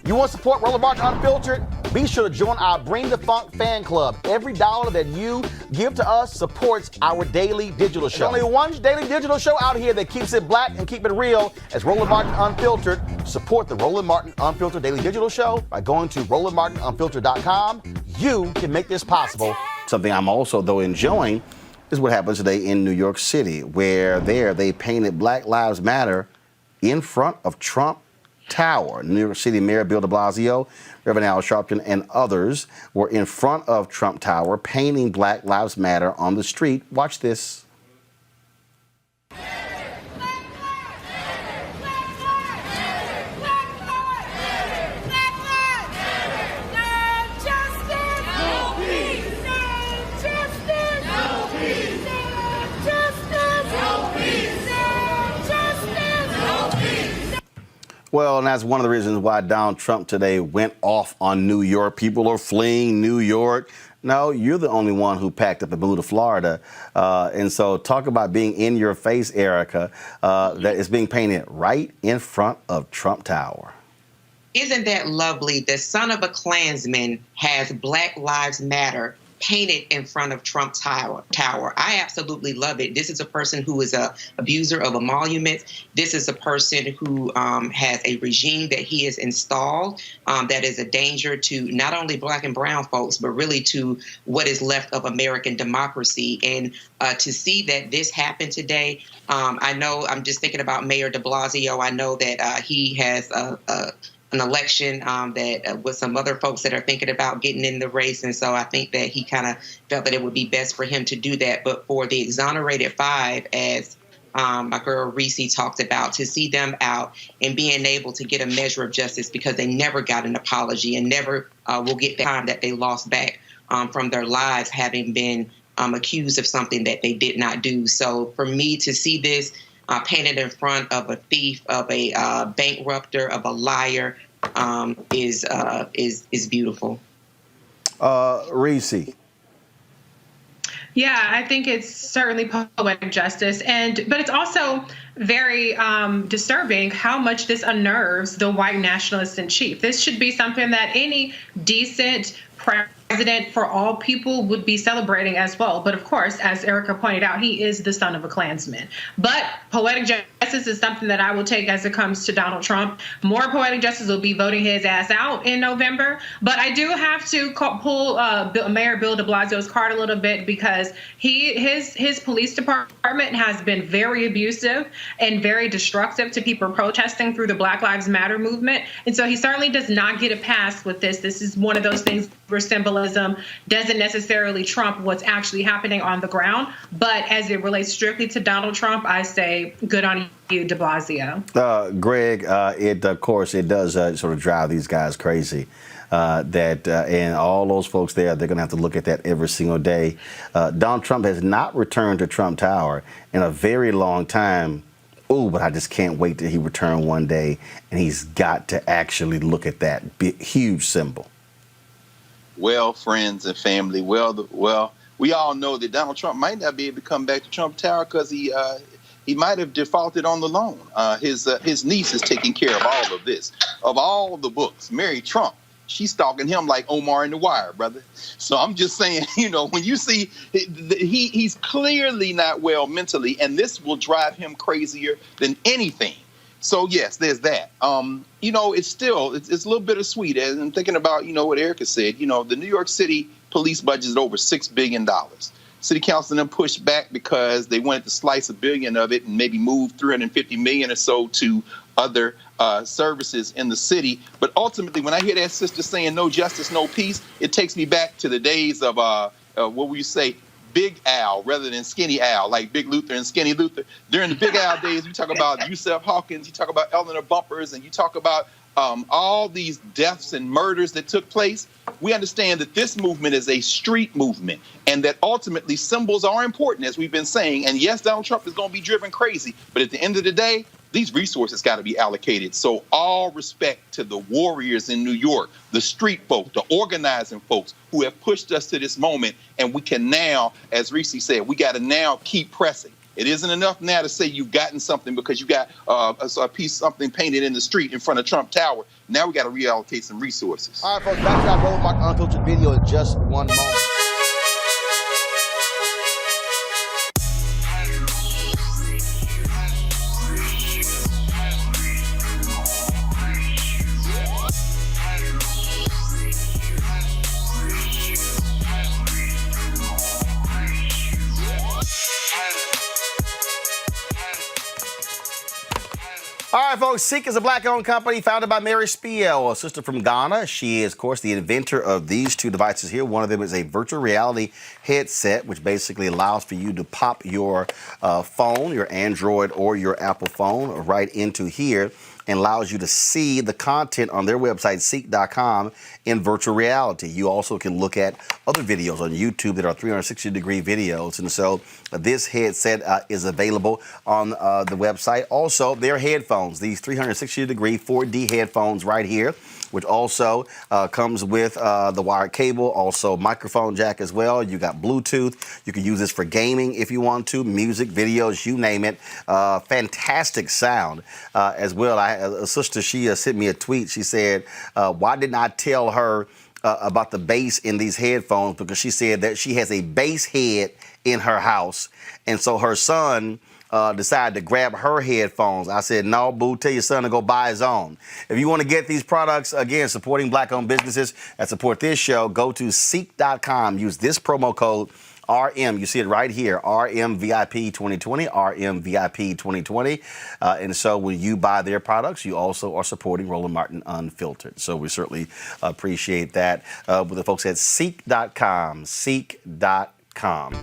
You want to support Roland Martin Unfiltered? Be sure to join our Bring the Funk fan club. Every dollar that you give to us supports our daily digital show. There's only one daily digital show out here that keeps it black and keep it real as Roland Martin Unfiltered. Support the Roland Martin Unfiltered daily digital show by going to RolandMartinUnfiltered.com. You can make this possible. Something I'm also, though, enjoying is what happens today in New York City, where they painted Black Lives Matter in front of Trump Tower. New York City Mayor Bill de Blasio, Reverend Al Sharpton, and others were in front of Trump Tower painting Black Lives Matter on the street. Watch this. Well, and that's one of the reasons why Donald Trump today went off on New York. People are fleeing New York. No, you're the only one who packed up and moved to Florida. And so talk about being in your face, Erica, that is being painted right in front of Trump Tower. Isn't that lovely? The son of a Klansman has Black Lives Matter painted in front of Trump Tower. I absolutely love it. This is a person who is a abuser of emoluments. This is a person who has a regime that he has installed that is a danger to not only black and brown folks, but really to what is left of American democracy. And to see that this happened today, I know I'm just thinking about Mayor de Blasio. I know that he has an election that with some other folks that are thinking about getting in the race. And so I think that he kind of felt that it would be best for him to do that. But for the exonerated five, as my girl Reese talked about, to see them out and being able to get a measure of justice because they never got an apology and never will get the time that they lost back from their lives having been accused of something that they did not do. So for me to see this painted in front of a thief, of a bankrupter, of a liar, is beautiful. Reese. Yeah, I think it's certainly poetic justice, but it's also very disturbing how much this unnerves the white nationalist in chief. This should be something that any decent president for all people would be celebrating as well. But of course, as Erica pointed out, he is the son of a Klansman. But poetic justice is something that I will take as it comes to Donald Trump. More poetic justice will be voting his ass out in November. But I do have to pull Mayor Bill de Blasio's card a little bit because his police department has been very abusive and very destructive to people protesting through the Black Lives Matter movement. And so he certainly does not get a pass with this. This is one of those things where symbolism doesn't necessarily trump what's actually happening on the ground. But as it relates strictly to Donald Trump, I say good on you, de Blasio. Greg, of course, it does sort of drive these guys crazy. And all those folks there, they're going to have to look at that every single day. Donald Trump has not returned to Trump Tower in a very long time. Oh, but I just can't wait till he return one day, and he's got to actually look at that huge symbol. Well, friends and family, we all know that Donald Trump might not be able to come back to Trump Tower because he might have defaulted on the loan. His niece is taking care of all of this. Of all the books, Mary Trump, she's stalking him like Omar in The Wire, brother. So I'm just saying, when you see he's clearly not well mentally, and this will drive him crazier than anything. So, yes, there's that. It's a little bittersweet. And I'm thinking about, what Erica said. The New York City police budget is over $6 billion. City Council then pushed back because they wanted to slice $1 billion of it and maybe move $350 million or so to other services in the city. But ultimately, when I hear that sister saying no justice, no peace, it takes me back to the days of, what would you say, Big Al rather than Skinny Al, like Big Luther and Skinny Luther. During the Big Al days, you talk about Yusef Hawkins, you talk about Eleanor Bumpers, and you talk about all these deaths and murders that took place. We understand that this movement is a street movement and that ultimately symbols are important, as we've been saying. And yes, Donald Trump is going to be driven crazy. But at the end of the day, these resources got to be allocated. So all respect to the warriors in New York, the street folk, the organizing folks who have pushed us to this moment. And we can now, as Reese said, we got to now keep pressing. It isn't enough now to say you've gotten something because you got a piece, something painted in the street in front of Trump Tower. Now we got to reallocate some resources. All right, folks, back to our Roland Martin Unfiltered video in just one moment. All right, folks, Ceek is a black-owned company founded by Mary Spiel, a sister from Ghana. She is, of course, the inventor of these two devices here. One of them is a virtual reality headset, which basically allows for you to pop your phone, your Android or your Apple phone, right into here, and allows you to see the content on their website, Ceek.com, in virtual reality. You also can look at other videos on YouTube that are 360-degree videos. And so this headset is available on the website. Also, their headphones, these 360-degree 4D headphones right here, which also comes with the wired cable, also microphone jack as well. You got Bluetooth. You can use this for gaming if you want to, music, videos, you name it. Fantastic sound as well. A sister, she sent me a tweet. She said, why didn't I tell her about the bass in these headphones? Because she said that she has a bass head in her house. And so her son decided to grab her headphones. I said, no, boo, tell your son to go buy his own. If you want to get these products, again, supporting black-owned businesses that support this show, go to Ceek.com. Use this promo code RM. You see it right here, RMVIP2020, RMVIP2020. And so when you buy their products, you also are supporting Roland Martin Unfiltered. So we certainly appreciate that with the folks at Ceek.com, Ceek.com.